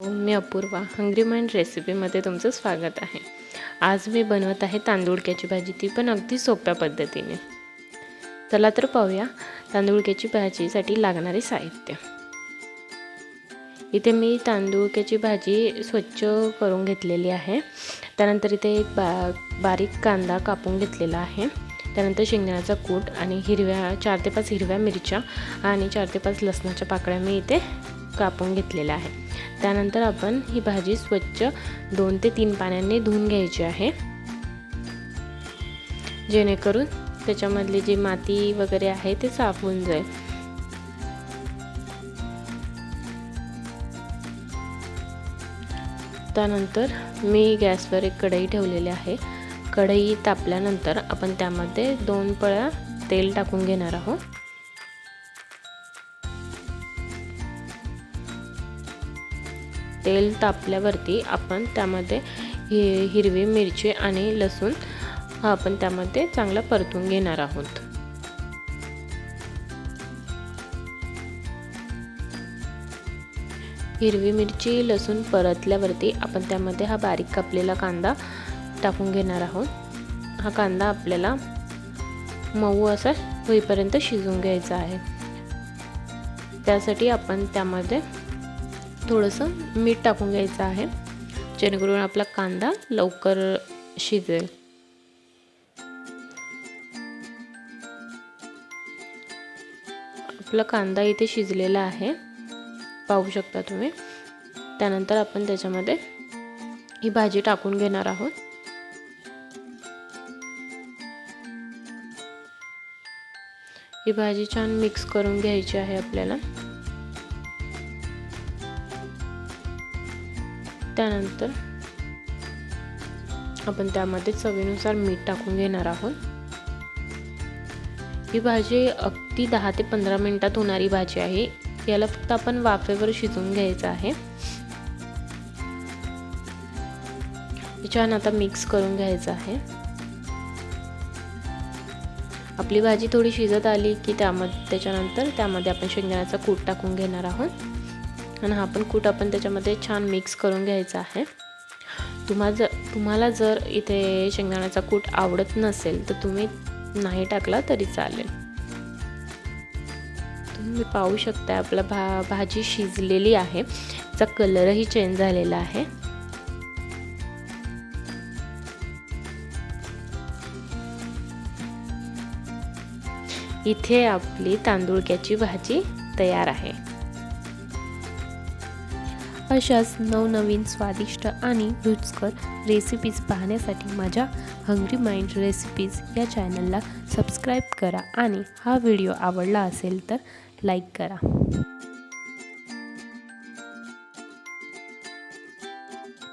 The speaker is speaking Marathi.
मी अपूर्वा हंग्री माइंड रेसिपीमध्ये तुमचं स्वागत आहे। आज मी बनवत आहे तांदूळक्याची भाजी, ती पण अगदी सोप्या पद्धतीने। चला तर पाहूया तांदूळक्याची भाजीसाठी लागणारे साहित्य। इथे मी तांदूळक्याची भाजी स्वच्छ करून घेतलेली आहे। त्यानंतर इथे एक बारीक कांदा कापून घेतलेला आहे। त्यानंतर शेंगदाण्याचा कूट आणि 4 ते 5 हिरव्या मिरच्या आणि 4 ते 5 लसणाच्या पाकळ्या मी इथे कापून घेतलेल्या आहे। त्यानंतर आपण ही भाजी स्वच्छ 2 ते 3 पाण्याने धुवून घ्यायची आहे, जेणेकरून त्याच्यामधली जी माती वगैरे आहे ते साफ होऊन जाईल। त्यानंतर मी गॅसवर एक कढई ठेवलेली आहे। कढई तापल्यानंतर आपण त्यामध्ये 2 पळ्या तेल टाकून घेणार आहोत। तेल तापल्यावरती आपण त्यामध्ये हिरवी मिरची आणि लसूण आपण त्यामध्ये चांगला परतून घेणार आहोत। हिरवी मिरची लसूण परतल्यावरती आपण त्यामध्ये हा बारीक कापलेला कांदा टाकून घेणार आहोत। हा कांदा आपल्याला मऊ असा होईपर्यंत शिजवून घ्यायचा आहे। त्यासाठी आपण त्यामध्ये थोडंसं मीठ टाकून घ्यायचं आहे, जेणेकरून आपला कांदा लवकर शिजेल। आपला कांदा इथे शिजलेला आहे, पाहू शकता तुम्ही। त्यानंतर आपण त्याच्यामध्ये ही भाजी टाकून घेणार आहोत। ही भाजी छान मिक्स करून घ्यायची आहे आपल्याला। त्यानंतर आपण त्यामध्ये चवीनुसार मीठ टाकून घेणार आहोत। ही भाजी अगदी 10 ते 15 मिनिटात होणारी भाजी आहे। याला फक्त आपण वाफेवर शिजवून घ्यायचं आहे। छान आता मिक्स करून घ्यायचं आहे। आपली भाजी थोडी शिजत आली की त्याच्यानंतर त्यामध्ये आपण शेंगदाण्याचा कूट टाकून घेणार आहोत आणि हा पण कूट आपण त्याच्यामध्ये छान मिक्स करून घ्यायचा आहे। तुम्हाला जर इथे शेंगदाण्याचा कूट आवडत नसेल तर तुम्ही नाही टाकला तरी चालेल। तुम्ही पाहू शकता आपला भाजी शिजलेली आहे, त्याचा कलरही चेंज झालेला आहे। इथे आपली तांदूळक्याची भाजी तयार आहे। अशाच नवनवीन स्वादिष्ट आणि रुचकर रेसिपीज पाहण्यासाठी माझ्या हंग्री माइंड रेसिपीज या चॅनलला सबस्क्राईब करा आणि हा व्हिडिओ आवडला असेल तर लाईक करा।